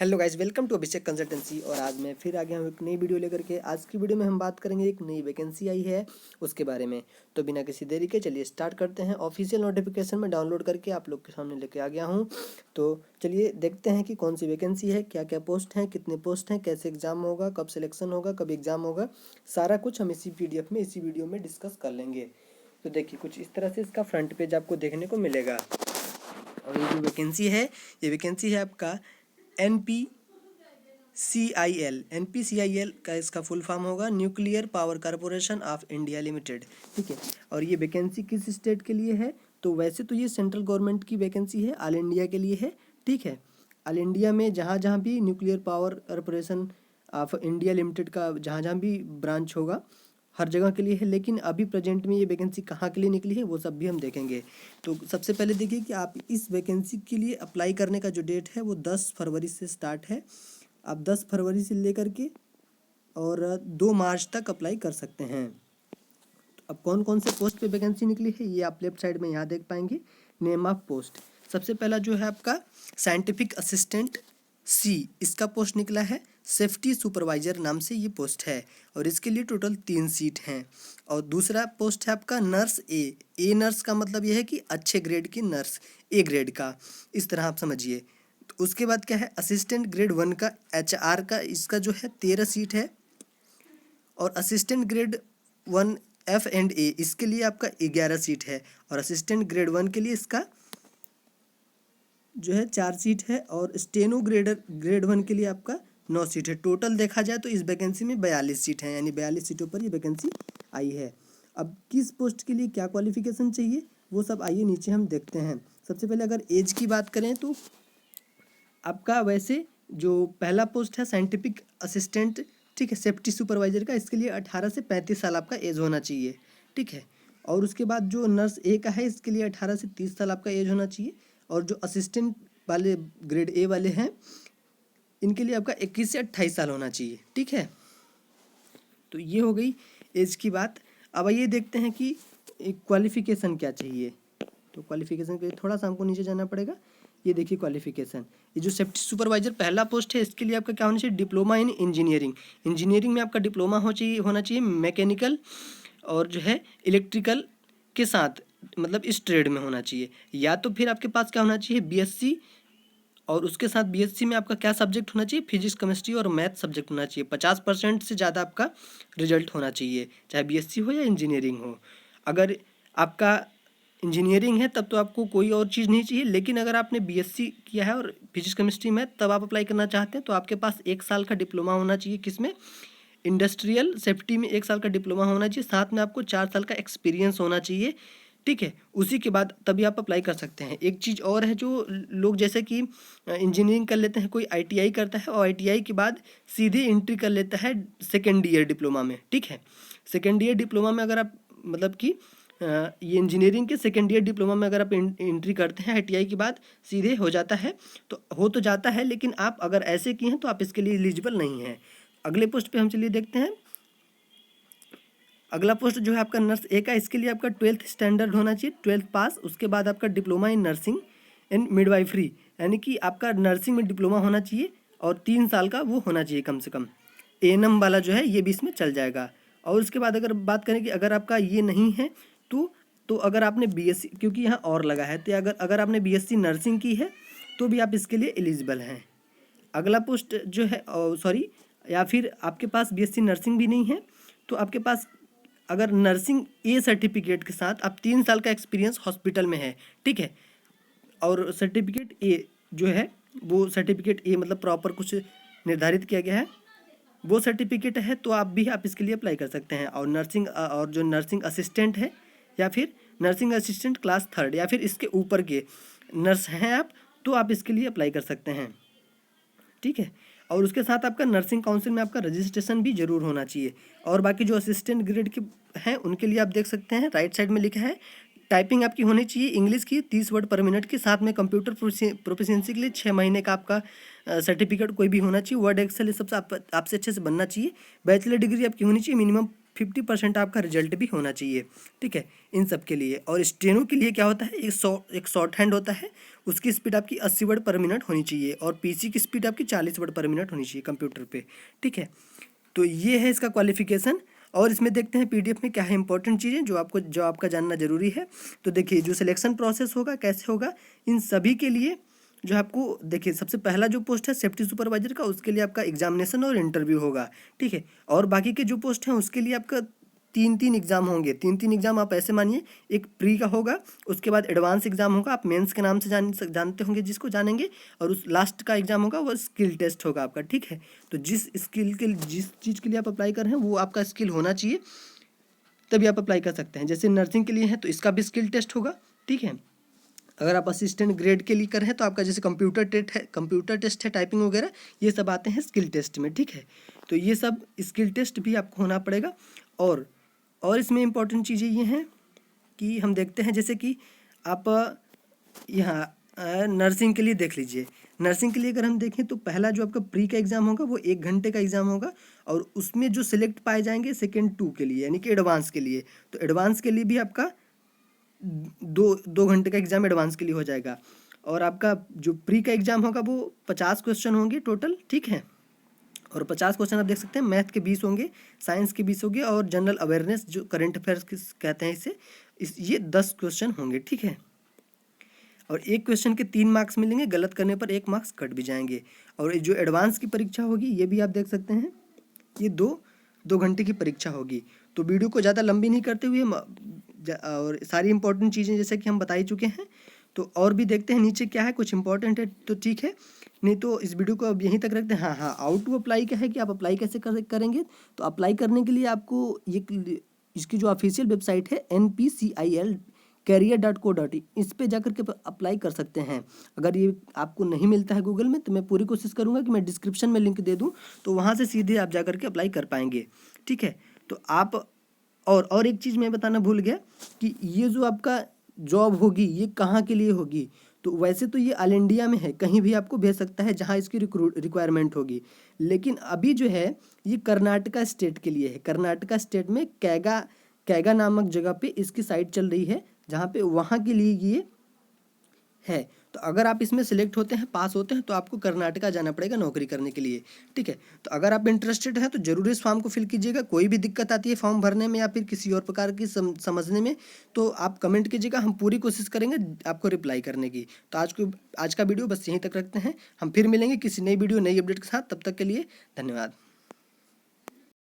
Hello guys, welcome to Abhishek consultancy. और आज मैं फिर आ गया हूँ एक नई वीडियो लेकर के। आज की वीडियो में हम बात करेंगे एक नई वैकेंसी आई है उसके बारे में। तो बिना किसी देरी के चलिए स्टार्ट करते हैं। ऑफिशियल नोटिफिकेशन में डाउनलोड करके आप लोग के सामने लेके आ गया हूँ। तो चलिए देखते हैं कि कौन सी वैकेंसी है, क्या क्या पोस्ट हैं, कितने पोस्ट हैं, कैसे एग्जाम होगा, कब सिलेक्शन होगा, कब एग्जाम होगा, सारा कुछ हम इसी PDF में, इसी वीडियो में डिस्कस कर लेंगे। तो देखिए कुछ इस तरह से इसका फ्रंट पेज आपको देखने को मिलेगा। और ये जो वैकेंसी है, ये वैकेंसी है आपका NPCIL का इसका फुल फॉर्म होगा, nuclear power corporation of India limited. ठीक है। और ये वैकेंसी किस स्टेट के लिए है? तो वैसे तो ये सेंट्रल गवर्नमेंट की वैकेंसी है, ऑल इंडिया के लिए है। ठीक है। ऑल इंडिया में जहाँ जहाँ भी nuclear power corporation of India limited का जहाँ जहाँ भी ब्रांच होगा, हर जगह के लिए है। लेकिन अभी प्रेजेंट में ये वैकेंसी कहाँ के लिए निकली है वो सब भी हम देखेंगे। तो सबसे पहले देखिए कि आप इस वैकेंसी के लिए अप्लाई करने का जो डेट है वो 10 फरवरी से स्टार्ट है। आप 10 फरवरी से लेकर के और 2 मार्च तक अप्लाई कर सकते हैं। तो अब कौन कौन से पोस्ट पे वैकेंसी निकली है ये आप लेफ्ट साइड में यहाँ देख पाएंगे। नेम ऑफ पोस्ट, सबसे पहला जो है आपका साइंटिफिक असिस्टेंट C, इसका पोस्ट निकला है। सेफ्टी सुपरवाइजर नाम से ये पोस्ट है और इसके लिए टोटल 3 सीट हैं। और दूसरा पोस्ट है आपका नर्स ए नर्स का मतलब ये है कि अच्छे ग्रेड की नर्स, A ग्रेड का, इस तरह आप समझिए। तो उसके बाद क्या है, असिस्टेंट ग्रेड 1 का HR का, इसका जो है 13 सीट है। और असिस्टेंट ग्रेड 1 F&A, इसके लिए आपका 11 सीट है। और असिस्टेंट ग्रेड 1 के लिए इसका जो है 4 सीट है। और स्टेनो ग्रेड 1 के लिए आपका 9 सीट है। टोटल देखा जाए तो इस वैकेंसी में 42 सीट हैं, यानी 42 सीटों पर ये वैकेंसी आई है। अब किस पोस्ट के लिए क्या क्वालिफिकेशन चाहिए वो सब आइए नीचे हम देखते हैं। सबसे पहले अगर एज की बात करें तो आपका वैसे जो पहला पोस्ट है साइंटिफिक असिस्टेंट, ठीक है, सेफ्टी सुपरवाइजर का, इसके लिए 18 से 35 साल आपका एज होना चाहिए। ठीक है। और उसके बाद जो नर्स A का है, इसके लिए 18 से 30 साल आपका एज होना चाहिए। और जो असिस्टेंट वाले ग्रेड A वाले हैं, इनके लिए आपका 21 से 28 साल होना चाहिए। ठीक है। तो ये हो गई एज की बात। अब आइए देखते हैं कि क्वालिफिकेशन क्या चाहिए। तो क्वालिफिकेशन के लिए थोड़ा सा हमको नीचे जाना पड़ेगा। ये देखिए क्वालिफिकेशन, ये जो सेफ्टी सुपरवाइजर पहला पोस्ट है, इसके लिए आपका क्या होना चाहिए, डिप्लोमा इन इंजीनियरिंग। इंजीनियरिंग में आपका डिप्लोमा होना चाहिए मैकेनिकल और जो है इलेक्ट्रिकल के साथ, मतलब इस ट्रेड में होना चाहिए। या तो फिर आपके पास क्या होना चाहिए, BSc, और उसके साथ BSc में आपका क्या सब्जेक्ट होना चाहिए, फिजिक्स केमिस्ट्री और मैथ सब्जेक्ट होना चाहिए। 50% से ज़्यादा आपका रिजल्ट होना चाहिए, चाहे BSc हो या इंजीनियरिंग हो। अगर आपका इंजीनियरिंग है तब तो आपको कोई और चीज़ नहीं चाहिए। लेकिन अगर आपने BSc किया है और फिजिक्स केमिस्ट्री मैथ, तब आप अप्लाई करना चाहते हैं तो आपके पास 1 साल का डिप्लोमा होना चाहिए। किसमें? इंडस्ट्रियल सेफ्टी में 1 साल का डिप्लोमा होना चाहिए। साथ में आपको 4 साल का एक्सपीरियंस होना चाहिए। ठीक है। उसी के बाद तभी आप अप्लाई कर सकते हैं। एक चीज़ और है, जो लोग जैसे कि इंजीनियरिंग कर लेते हैं, कोई ITI करता है और ITI के बाद सीधे एंट्री कर लेता है सेकेंड ईयर डिप्लोमा में। ठीक है। सेकेंड ईयर डिप्लोमा में अगर आप मतलब कि ये इंजीनियरिंग के सेकेंड ईयर डिप्लोमा में अगर आप एंट्री करते हैं ITI के बाद, सीधे हो जाता है। तो हो तो जाता है, लेकिन आप अगर ऐसे किए हैं तो आप इसके लिए एलिजिबल नहीं हैं। अगले पोस्ट पे हम चलिए देखते हैं। अगला पोस्ट जो है आपका नर्स A का, इसके लिए आपका 12th स्टैंडर्ड होना चाहिए, 12th पास। उसके बाद आपका diploma in nursing and midwifery, यानी कि आपका नर्सिंग में डिप्लोमा होना चाहिए और 3 साल का वो होना चाहिए कम से कम। ANM वाला जो है ये भी इसमें चल जाएगा। और उसके बाद अगर बात करें कि अगर आपका ये नहीं है तो अगर आपने BSc, क्योंकि यहाँ और लगा है, तो अगर आपने BSc नर्सिंग की है तो भी आप इसके लिए एलिजिबल हैं। अगला पोस्ट जो है सॉरी, या फिर आपके पास BSc नर्सिंग भी नहीं है तो आपके पास अगर नर्सिंग A सर्टिफिकेट के साथ आप 3 साल का एक्सपीरियंस हॉस्पिटल में है, ठीक है, और सर्टिफिकेट A जो है वो सर्टिफिकेट A मतलब प्रॉपर कुछ निर्धारित किया गया है, वो सर्टिफिकेट है, तो आप इसके लिए अप्लाई कर सकते हैं। और जो नर्सिंग असिस्टेंट है, या फिर नर्सिंग असिस्टेंट क्लास 3 या फिर इसके ऊपर के नर्स हैं आप, तो आप इसके लिए अप्लाई कर सकते हैं। ठीक है। और उसके साथ आपका नर्सिंग काउंसिल में आपका रजिस्ट्रेशन भी जरूर होना चाहिए। और बाकी जो असिस्टेंट ग्रेड के हैं उनके लिए आप देख सकते हैं, राइट साइड में लिखा है टाइपिंग आपकी होनी चाहिए इंग्लिश की 30 वर्ड पर मिनट के साथ में कंप्यूटर प्रोफिशिएंसी के लिए 6 महीने का आपका सर्टिफिकेट कोई भी होना चाहिए। वर्ड एक्सेल ये सबसे आपसे अच्छे से बनना चाहिए। बैचलर डिग्री आपकी होनी चाहिए मिनिमम 50% आपका रिजल्ट भी होना चाहिए, ठीक है, इन सब के लिए। और स्टेनो के लिए क्या होता है, एक शॉर्ट हैंड होता है, उसकी स्पीड आपकी 80 वर्ड पर मिनट होनी चाहिए और पीसी की स्पीड आपकी 40 वर्ड पर मिनट होनी चाहिए कंप्यूटर पे, ठीक है। तो ये है इसका क्वालिफिकेशन। और इसमें देखते हैं पीडीएफ में क्या है इंपॉर्टेंट चीज़ें जो आपका जानना जरूरी है। तो देखिए जो सिलेक्शन प्रोसेस होगा कैसे होगा, इन सभी के लिए जो आपको देखिए सबसे पहला जो पोस्ट है सेफ्टी सुपरवाइजर का, उसके लिए आपका एग्जामिनेशन और इंटरव्यू होगा, ठीक है। और बाकी के जो पोस्ट हैं उसके लिए आपका 3 एग्जाम होंगे। 3 एग्जाम आप ऐसे मानिए, एक प्री का होगा, उसके बाद एडवांस एग्जाम होगा, आप मेंस के नाम से जानते होंगे जिसको जानेंगे, और उस लास्ट का एग्जाम होगा वो स्किल टेस्ट होगा आपका, ठीक है। तो जिस चीज़ के लिए आप अप्लाई कर रहे हैं वो आपका स्किल होना चाहिए, तभी आप अप्लाई कर सकते हैं। जैसे नर्सिंग के लिए है तो इसका भी स्किल टेस्ट होगा, ठीक है। अगर आप असिस्टेंट ग्रेड के लिए कर रहे हैं तो आपका जैसे कंप्यूटर टेस्ट है, टाइपिंग वगैरह, ये सब आते हैं स्किल टेस्ट में, ठीक है। तो ये सब स्किल टेस्ट भी आपको होना पड़ेगा। और इसमें इम्पॉर्टेंट चीज़ें ये हैं कि हम देखते हैं जैसे कि आप यहाँ नर्सिंग के लिए देख लीजिए। नर्सिंग के लिए अगर हम देखें तो पहला जो आपका प्री का एग्ज़ाम होगा वो 1 घंटे का एग्ज़ाम होगा, और उसमें जो सिलेक्ट पाए जाएंगे सेकेंड 2 के लिए यानी कि एडवांस के लिए, तो एडवांस के लिए भी आपका 2 घंटे का एग्ज़ाम एडवांस के लिए हो जाएगा। और आपका जो प्री का एग्ज़ाम होगा वो 50 क्वेश्चन होंगे टोटल, ठीक है। और 50 क्वेश्चन आप देख सकते हैं, मैथ के 20 होंगे, साइंस के 20 होंगे, और जनरल अवेयरनेस जो करंट अफेयर्स कहते हैं ये 10 क्वेश्चन होंगे, ठीक है। और एक क्वेश्चन के 3 मार्क्स मिलेंगे, गलत करने पर 1 मार्क्स कट भी जाएंगे। और जो एडवांस की परीक्षा होगी ये भी आप देख सकते हैं, ये 2 घंटे की परीक्षा होगी। तो वीडियो को ज़्यादा लंबी नहीं करते हुए और सारी इंपॉर्टेंट चीज़ें जैसे कि हम बता ही चुके हैं, तो और भी देखते हैं नीचे क्या है, कुछ इंपॉर्टेंट है तो ठीक है, नहीं तो इस वीडियो को अब यहीं तक रखते हैं। हाँ, हाउ टू अप्लाई क्या है कि आप अप्लाई कैसे करेंगे। तो अप्लाई करने के लिए आपको ये इसकी जो ऑफिशियल वेबसाइट है NPCIL career.co.in, इस पे जाकर के अप्लाई कर सकते हैं। अगर ये आपको नहीं मिलता है गूगल में तो मैं पूरी कोशिश करूँगा कि मैं डिस्क्रिप्शन में लिंक दे दूँ, तो वहाँ से सीधे आप जाकर के अप्लाई कर पाएंगे, ठीक है। तो आप और एक चीज़ मैं बताना भूल गया कि ये जो आपका जॉब होगी ये कहाँ के लिए होगी। तो वैसे तो ये ऑल इंडिया में है, कहीं भी आपको भेज सकता है जहाँ इसकी रिक्वायरमेंट होगी, लेकिन अभी जो है ये कर्नाटका स्टेट के लिए है। कर्नाटका स्टेट में कैगा नामक जगह पे इसकी साइट चल रही है, जहाँ पे वहाँ के लिए ये है। तो अगर आप इसमें सिलेक्ट होते हैं, पास होते हैं, तो आपको कर्नाटका जाना पड़ेगा नौकरी करने के लिए, ठीक है। तो अगर आप इंटरेस्टेड हैं तो जरूर इस फॉर्म को फिल कीजिएगा। कोई भी दिक्कत आती है फॉर्म भरने में या फिर किसी और प्रकार की समझने में तो आप कमेंट कीजिएगा, हम पूरी कोशिश करेंगे आपको रिप्लाई करने की। तो आज का वीडियो बस यहीं तक रखते हैं, हम फिर मिलेंगे किसी नई वीडियो नई अपडेट के साथ। तब तक के लिए धन्यवाद।